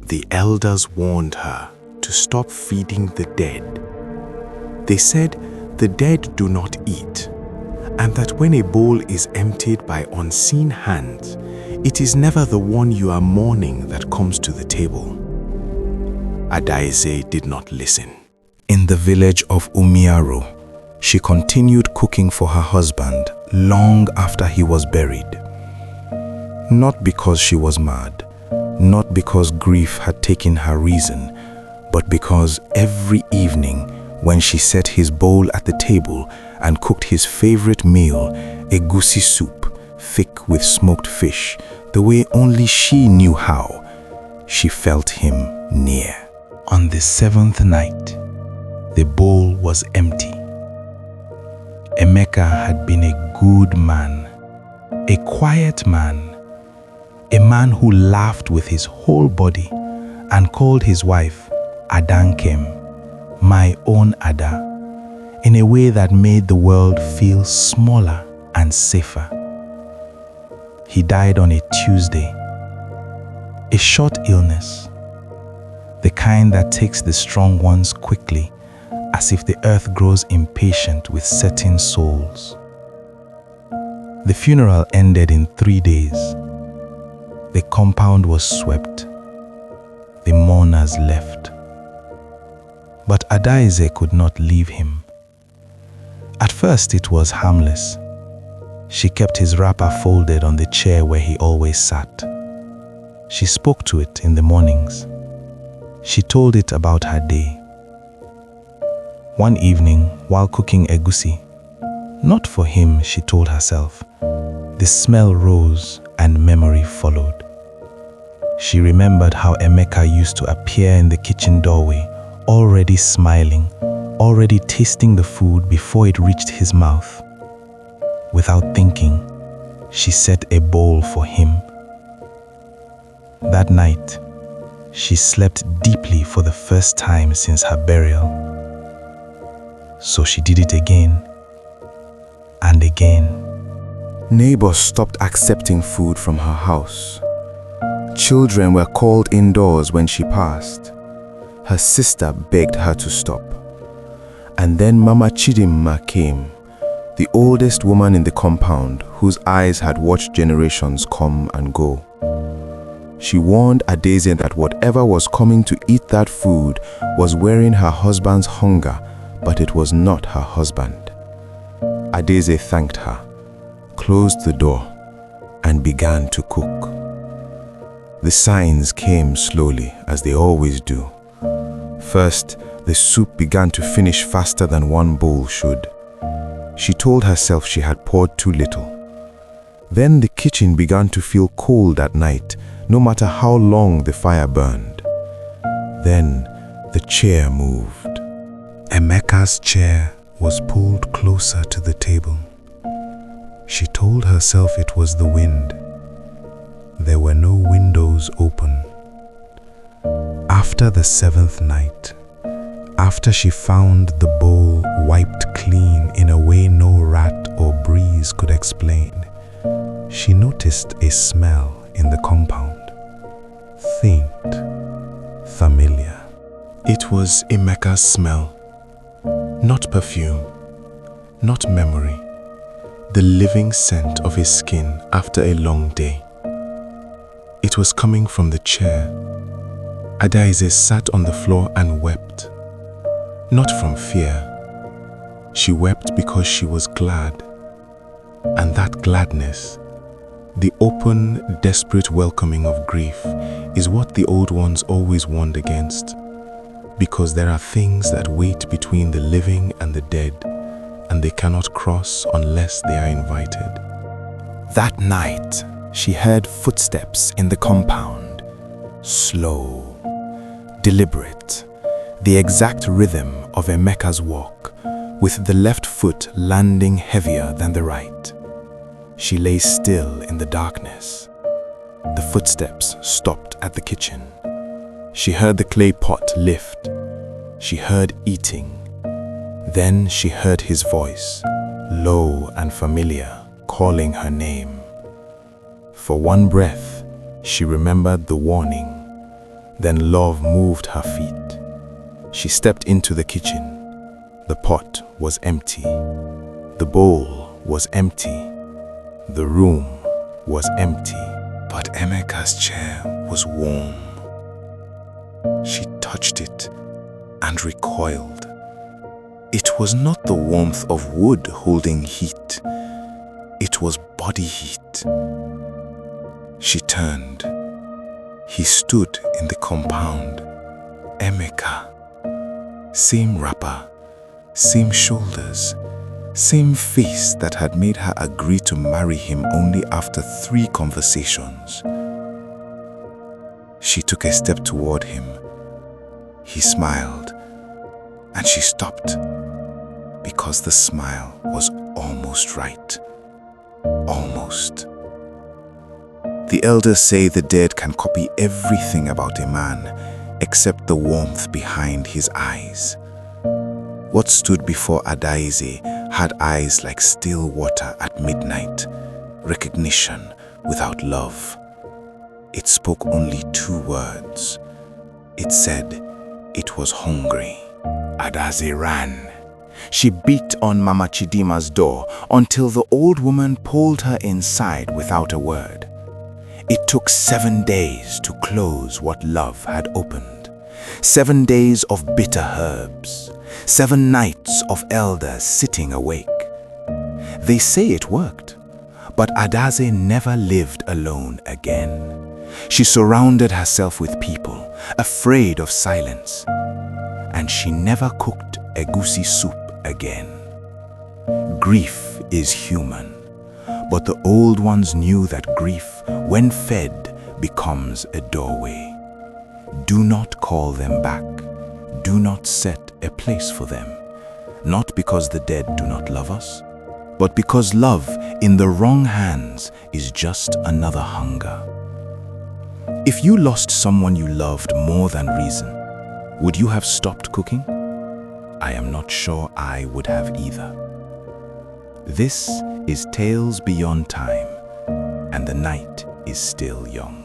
The elders warned her to stop feeding the dead. They said the dead do not eat, and that when a bowl is emptied by unseen hands, it is never the one you are mourning that comes to the table. Adaeze did not listen. In the village of Umiaro, she continued cooking for her husband long after he was buried. Not because she was mad, not because grief had taken her reason, but because every evening when she set his bowl at the table and cooked his favorite meal, egusi soup, thick with smoked fish, the way only she knew how, she felt him near. On the 7th night, the bowl was empty. Emeka had been a good man, a quiet man, a man who laughed with his whole body and called his wife Adankem, my own Ada, in a way that made the world feel smaller and safer. He died on a Tuesday, a short illness, the kind that takes the strong ones quickly, as if the earth grows impatient with certain souls. The funeral ended in 3 days. The compound was swept. The mourners left. But Adaeze could not leave him. At first it was harmless. She kept his wrapper folded on the chair where he always sat. She spoke to it in the mornings. She told it about her day. One evening, while cooking egusi, not for him, she told herself, the smell rose and memory followed. She remembered how Emeka used to appear in the kitchen doorway, already smiling, already tasting the food before it reached his mouth. Without thinking, she set a bowl for him. That night, she slept deeply for the first time since her burial. So she did it again and again. Neighbors stopped accepting food from her house. Children were called indoors when she passed. Her sister begged her to stop. And then Mama Chidimma came, the oldest woman in the compound whose eyes had watched generations come and go. She warned Adaeze that whatever was coming to eat that food was wearing her husband's hunger, but it was not her husband. Adaeze thanked her, closed the door, and began to cook. The signs came slowly, as they always do. First, the soup began to finish faster than one bowl should. She told herself she had poured too little. Then the kitchen began to feel cold at night, no matter how long the fire burned. Then the chair moved. Emeka's chair was pulled closer to the table. She told herself it was the wind. There were no windows open. After the 7th night, after she found the bowl wiped clean in a way no rat or breeze could explain, she noticed a smell in the compound. Faint, familiar. It was Emeka's smell. Not perfume, not memory. The living scent of his skin after a long day. It was coming from the chair. Adaeze sat on the floor and wept. Not from fear. She wept because she was glad. And that gladness, the open, desperate welcoming of grief, is what the old ones always warned against. Because there are things that wait between the living and the dead, and they cannot cross unless they are invited. That night, she heard footsteps in the compound. Slow, deliberate, the exact rhythm of Emeka's walk, with the left foot landing heavier than the right. She lay still in the darkness. The footsteps stopped at the kitchen. She heard the clay pot lift. She heard eating. Then she heard his voice, low and familiar, calling her name. For one breath, she remembered the warning. Then love moved her feet. She stepped into the kitchen. The pot was empty. The bowl was empty. The room was empty. But Emeka's chair was warm. She touched it and recoiled. It was not the warmth of wood holding heat. It was body heat. She turned. He stood in the compound. Emeka. Same wrapper, same shoulders, same face that had made her agree to marry him only after 3 conversations. She took a step toward him. He smiled, and she stopped because the smile was almost right. Almost. The elders say the dead can copy everything about a man except the warmth behind his eyes. What stood before Adaeze had eyes like still water at midnight, recognition without love. It spoke only 2 words. It said it was hungry. Adaeze ran. She beat on Mama Chidima's door until the old woman pulled her inside without a word. It took 7 days to close what love had opened. 7 days of bitter herbs. 7 nights of elders sitting awake. They say it worked, but Adaeze never lived alone again. She surrounded herself with people, afraid of silence. And she never cooked egusi soup again. Grief is human, but the old ones knew that grief, when fed, becomes a doorway. Do not call them back. Do not set a place for them. Not because the dead do not love us, but because love in the wrong hands is just another hunger. If you lost someone you loved more than reason, would you have stopped cooking? I am not sure I would have either. This is Tales Beyond Time, and the night is still young.